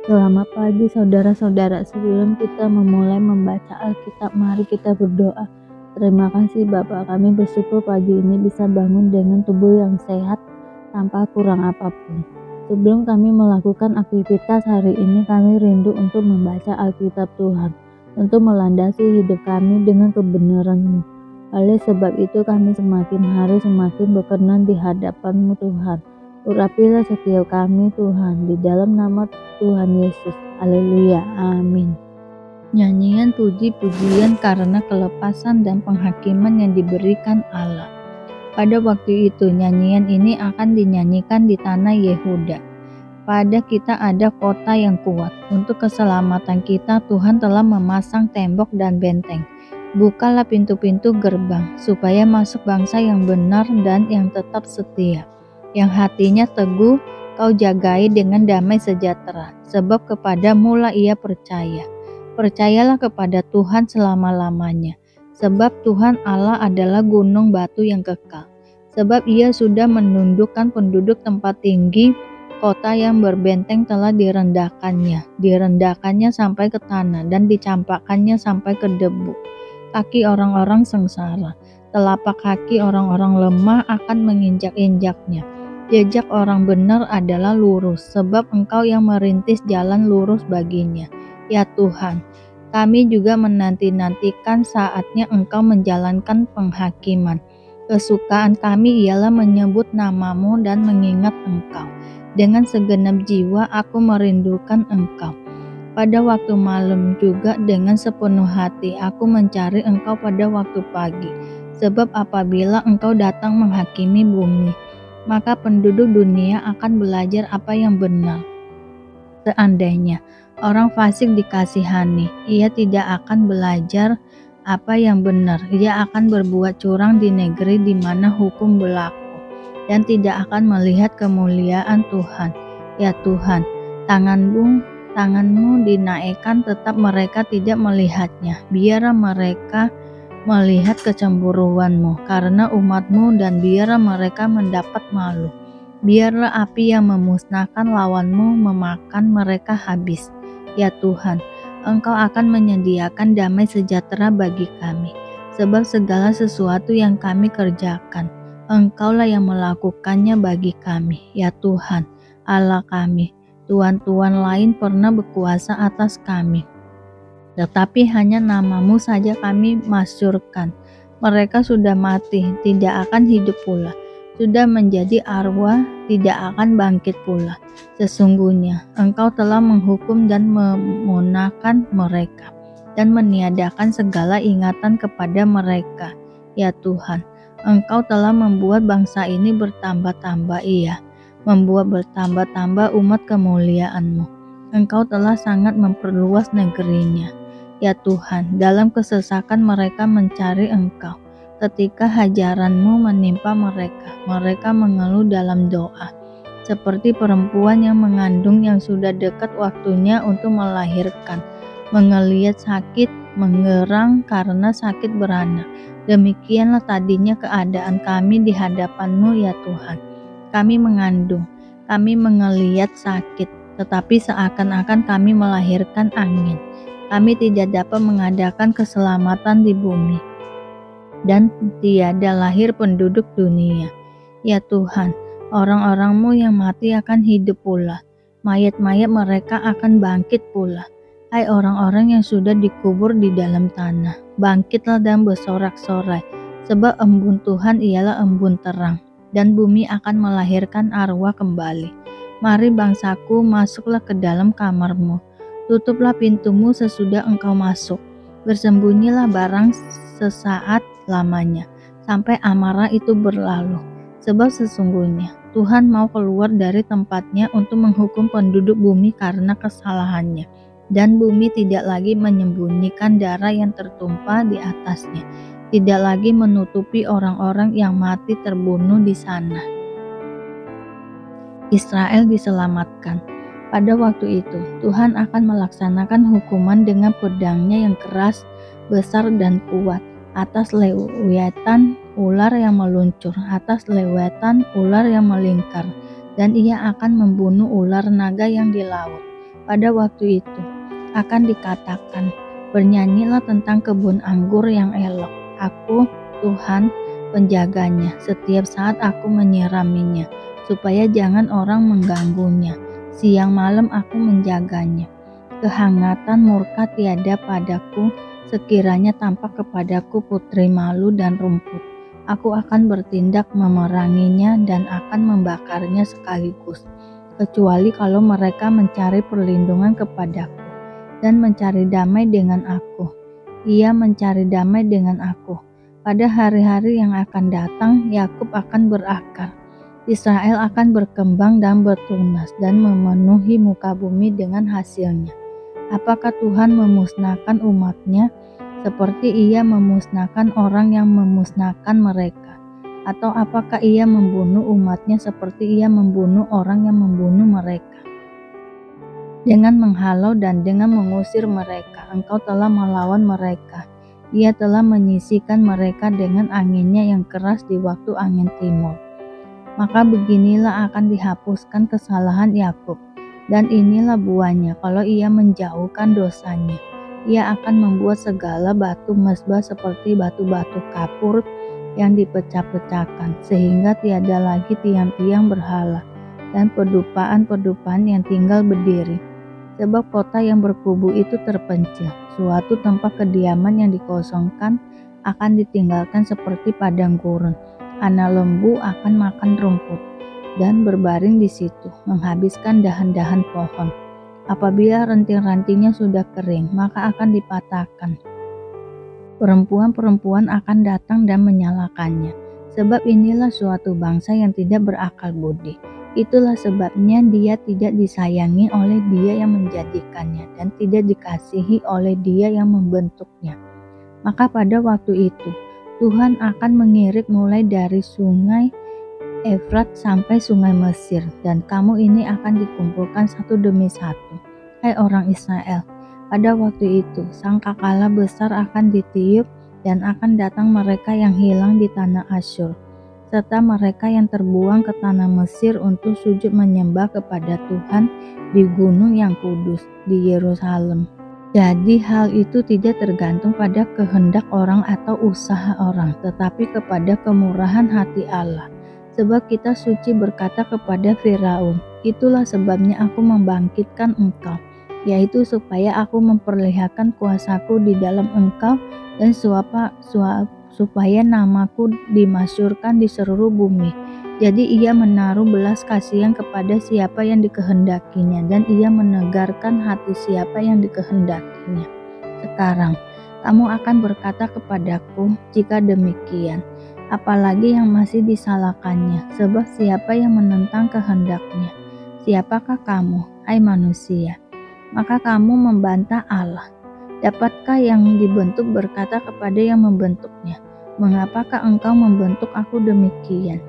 Selamat pagi saudara-saudara, sebelum kita memulai membaca Alkitab, mari kita berdoa. Terima kasih Bapa, kami bersyukur pagi ini bisa bangun dengan tubuh yang sehat tanpa kurang apapun. Sebelum kami melakukan aktivitas hari ini, kami rindu untuk membaca Alkitab Tuhan, untuk melandasi hidup kami dengan kebenaran-Mu. Oleh sebab itu kami semakin hari semakin berkenan di hadapan-Mu Tuhan. Urapilah setiap kami Tuhan, di dalam nama Tuhan Yesus. Haleluya. Amin. Nyanyian puji-pujian karena kelepasan dan penghakiman yang diberikan Allah. Pada waktu itu nyanyian ini akan dinyanyikan di tanah Yehuda. Pada kita ada kota yang kuat. Untuk keselamatan kita Tuhan telah memasang tembok dan benteng. Bukalah pintu-pintu gerbang, supaya masuk bangsa yang benar dan yang tetap setia. Yang hatinya teguh, kau jagai dengan damai sejahtera, sebab kepadamu lah ia percaya. Percayalah kepada Tuhan selama-lamanya, sebab Tuhan Allah adalah gunung batu yang kekal. Sebab ia sudah menundukkan penduduk tempat tinggi, kota yang berbenteng telah direndahkannya sampai ke tanah dan dicampakkannya sampai ke debu. Kaki orang-orang sengsara, telapak kaki orang-orang lemah akan menginjak-injaknya. Jejak orang benar adalah lurus, sebab Engkau yang merintis jalan lurus baginya. Ya Tuhan, kami juga menanti-nantikan saatnya Engkau menjalankan penghakiman. Kesukaan kami ialah menyebut nama-Mu dan mengingat Engkau. Dengan segenap jiwa aku merindukan Engkau. Pada waktu malam juga dengan sepenuh hati aku mencari Engkau pada waktu pagi. Sebab apabila Engkau datang menghakimi bumi, maka penduduk dunia akan belajar apa yang benar. Seandainya orang fasik dikasihani, ia tidak akan belajar apa yang benar. Ia akan berbuat curang di negeri di mana hukum berlaku, dan tidak akan melihat kemuliaan Tuhan. Ya Tuhan, tanganmu dinaikkan, tetap mereka tidak melihatnya. Biarlah mereka melihat kecemburuan-Mu karena umat-Mu, dan biarlah mereka mendapat malu. Biarlah api yang memusnahkan lawan-Mu memakan mereka habis. Ya Tuhan, Engkau akan menyediakan damai sejahtera bagi kami, sebab segala sesuatu yang kami kerjakan, Engkaulah yang melakukannya bagi kami. Ya Tuhan, Allah kami, tuan-tuan lain pernah berkuasa atas kami, tetapi hanya nama-Mu saja kami masyurkan. Mereka sudah mati, tidak akan hidup pula. Sudah menjadi arwah, tidak akan bangkit pula. Sesungguhnya Engkau telah menghukum dan memunahkan mereka, dan meniadakan segala ingatan kepada mereka. Ya Tuhan, Engkau telah membuat bangsa ini bertambah-tambah, membuat bertambah-tambah umat kemuliaan-Mu. Engkau telah sangat memperluas negerinya. Ya Tuhan, dalam kesesakan mereka mencari Engkau. Ketika hajaran-Mu menimpa mereka, mereka mengeluh dalam doa, seperti perempuan yang mengandung yang sudah dekat waktunya untuk melahirkan, mengeliat sakit, menggerang karena sakit beranak. Demikianlah tadinya keadaan kami di hadapan-Mu, ya Tuhan. Kami mengandung, kami mengeliat sakit, tetapi seakan-akan kami melahirkan angin. Kami tidak dapat mengadakan keselamatan di bumi, dan tiada lahir penduduk dunia. Ya Tuhan, orang-orang-Mu yang mati akan hidup pula, mayat-mayat mereka akan bangkit pula. Hai orang-orang yang sudah dikubur di dalam tanah, bangkitlah dan bersorak-sorai, sebab embun Tuhan ialah embun terang, dan bumi akan melahirkan arwah kembali. Mari bangsaku, masuklah ke dalam kamar-Mu. Tutuplah pintu-Mu sesudah Engkau masuk. Bersembunyilah barang sesaat lamanya, sampai amarah itu berlalu. Sebab sesungguhnya Tuhan mau keluar dari tempatnya untuk menghukum penduduk bumi karena kesalahannya. Dan bumi tidak lagi menyembunyikan darah yang tertumpah di atasnya, tidak lagi menutupi orang-orang yang mati terbunuh di sana. Israel diselamatkan. Pada waktu itu, Tuhan akan melaksanakan hukuman dengan pedangnya yang keras, besar dan kuat, atas lewiatan ular yang meluncur, atas lewiatan ular yang melingkar, dan ia akan membunuh ular naga yang di laut. Pada waktu itu akan dikatakan, bernyanyilah tentang kebun anggur yang elok. Aku, Tuhan, penjaganya, setiap saat aku menyiraminya, supaya jangan orang mengganggunya. Siang malam aku menjaganya. Kehangatan murka tiada padaku, sekiranya tampak kepadaku putri malu dan rumput. Aku akan bertindak memeranginya dan akan membakarnya sekaligus, kecuali kalau mereka mencari perlindungan kepadaku dan mencari damai dengan aku. Ia mencari damai dengan aku. Pada hari-hari yang akan datang, Yakub akan berakar. Israel akan berkembang dan bertunas dan memenuhi muka bumi dengan hasilnya. Apakah Tuhan memusnahkan umatnya seperti ia memusnahkan orang yang memusnahkan mereka? Atau apakah ia membunuh umatnya seperti ia membunuh orang yang membunuh mereka? Dengan menghalau dan dengan mengusir mereka, engkau telah melawan mereka. Ia telah menyisihkan mereka dengan anginnya yang keras di waktu angin timur. Maka beginilah akan dihapuskan kesalahan Yakub, dan inilah buahnya kalau ia menjauhkan dosanya. Ia akan membuat segala batu mezbah seperti batu-batu kapur yang dipecah-pecahkan, sehingga tiada lagi tiang-tiang berhala dan pedupaan-pedupaan yang tinggal berdiri. Sebab kota yang berkubu itu terpencil, suatu tempat kediaman yang dikosongkan akan ditinggalkan seperti padang gurun. Anak lembu akan makan rumput dan berbaring di situ, menghabiskan dahan-dahan pohon. Apabila ranting-rantingnya sudah kering, maka akan dipatahkan. Perempuan-perempuan akan datang dan menyalakannya, sebab inilah suatu bangsa yang tidak berakal budi. Itulah sebabnya dia tidak disayangi oleh dia yang menjadikannya dan tidak dikasihi oleh dia yang membentuknya. Maka pada waktu itu, Tuhan akan mengirik mulai dari sungai Efrat sampai sungai Mesir, dan kamu ini akan dikumpulkan satu demi satu. Hai orang Israel, pada waktu itu sangkakala besar akan ditiup dan akan datang mereka yang hilang di tanah Asyur, serta mereka yang terbuang ke tanah Mesir untuk sujud menyembah kepada Tuhan di gunung yang kudus, di Yerusalem. Jadi hal itu tidak tergantung pada kehendak orang atau usaha orang, tetapi kepada kemurahan hati Allah. Sebab kita suci berkata kepada Firaun, itulah sebabnya aku membangkitkan engkau, yaitu supaya aku memperlihatkan kuasaku di dalam engkau dan supaya namaku dimasyurkan di seluruh bumi. Jadi ia menaruh belas kasihan kepada siapa yang dikehendakinya, dan ia menegarkan hati siapa yang dikehendakinya. Sekarang kamu akan berkata kepadaku, jika demikian, apalagi yang masih disalahkannya, sebab siapa yang menentang kehendaknya? Siapakah kamu, hai manusia? Maka kamu membantah Allah. Dapatkah yang dibentuk berkata kepada yang membentuknya, mengapakah engkau membentuk aku demikian?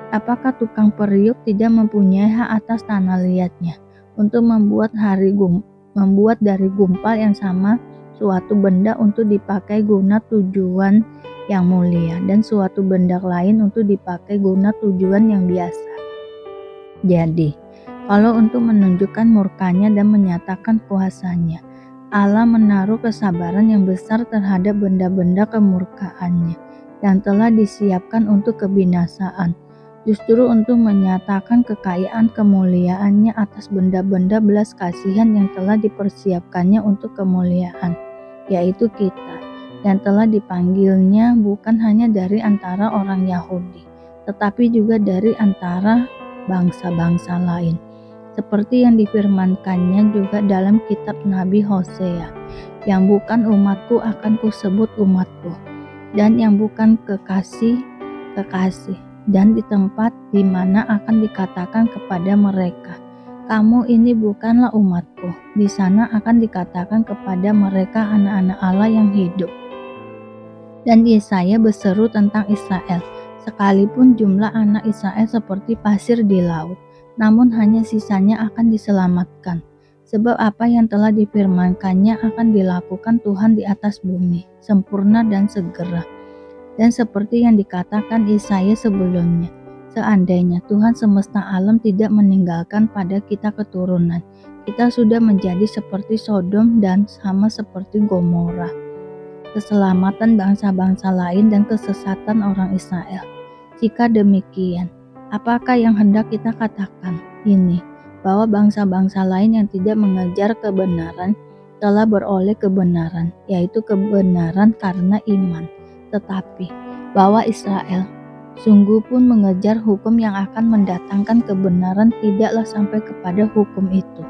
Apakah tukang periuk tidak mempunyai hak atas tanah liatnya untuk membuat dari gumpal yang sama suatu benda untuk dipakai guna tujuan yang mulia dan suatu benda lain untuk dipakai guna tujuan yang biasa? Jadi, kalau untuk menunjukkan murkanya dan menyatakan kuasanya, Allah menaruh kesabaran yang besar terhadap benda-benda kemurkaannya yang telah disiapkan untuk kebinasaan, justru untuk menyatakan kekayaan kemuliaannya atas benda-benda belas kasihan yang telah dipersiapkannya untuk kemuliaan, yaitu kita, dan telah dipanggilnya bukan hanya dari antara orang Yahudi, tetapi juga dari antara bangsa-bangsa lain. Seperti yang difirmankannya juga dalam kitab Nabi Hosea, yang bukan umatku akan kusebut umatku, dan yang bukan kekasih, kekasih. Dan di tempat di mana akan dikatakan kepada mereka, kamu ini bukanlah umatku, di sana akan dikatakan kepada mereka anak-anak Allah yang hidup. Dan Yesaya berseru tentang Israel, sekalipun jumlah anak Israel seperti pasir di laut, namun hanya sisanya akan diselamatkan. Sebab apa yang telah difirmankannya akan dilakukan Tuhan di atas bumi, sempurna dan segera. Dan seperti yang dikatakan Yesaya sebelumnya, seandainya Tuhan semesta alam tidak meninggalkan pada kita keturunan, kita sudah menjadi seperti Sodom dan sama seperti Gomora. Keselamatan bangsa-bangsa lain dan kesesatan orang Israel. Jika demikian, apakah yang hendak kita katakan ini, bahwa bangsa-bangsa lain yang tidak mengejar kebenaran telah beroleh kebenaran, yaitu kebenaran karena iman. Tetapi bahwa Israel sungguh pun mengejar hukum yang akan mendatangkan kebenaran tidaklah sampai kepada hukum itu.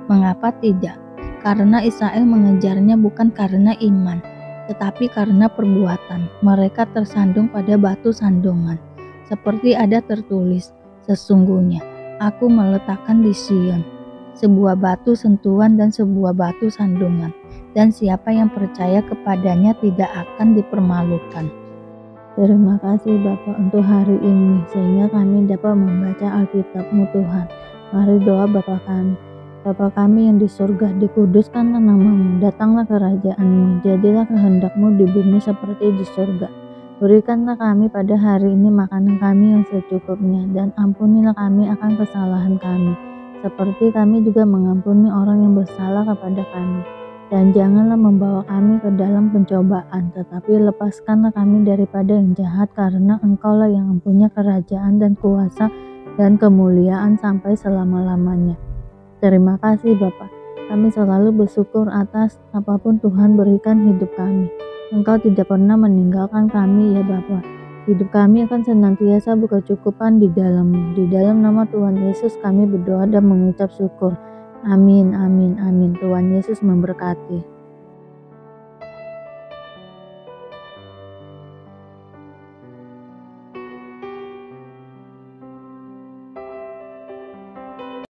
Mengapa tidak? Karena Israel mengejarnya bukan karena iman, tetapi karena perbuatan. Mereka tersandung pada batu sandungan. Seperti ada tertulis, sesungguhnya aku meletakkan di Sion sebuah batu sentuhan dan sebuah batu sandungan, dan siapa yang percaya kepadanya tidak akan dipermalukan. Terima kasih Bapa untuk hari ini, sehingga kami dapat membaca Alkitab-Mu Tuhan. Mari doa Bapa kami. Bapa kami yang di surga, dikuduskanlah namamu, datanglah kerajaan-Mu, jadilah kehendak-Mu di bumi seperti di surga. Berikanlah kami pada hari ini makanan kami yang secukupnya, dan ampunilah kami akan kesalahan kami, seperti kami juga mengampuni orang yang bersalah kepada kami. Dan janganlah membawa kami ke dalam pencobaan, tetapi lepaskanlah kami daripada yang jahat, karena Engkaulah yang mempunyai kerajaan dan kuasa dan kemuliaan sampai selama-lamanya. Terima kasih Bapa. Kami selalu bersyukur atas apapun Tuhan berikan hidup kami. Engkau tidak pernah meninggalkan kami ya Bapa. Hidup kami akan senantiasa berkecukupan di dalam-Mu. Di dalam nama Tuhan Yesus kami berdoa dan mengucap syukur. Amin, amin, amin. Tuhan Yesus memberkati.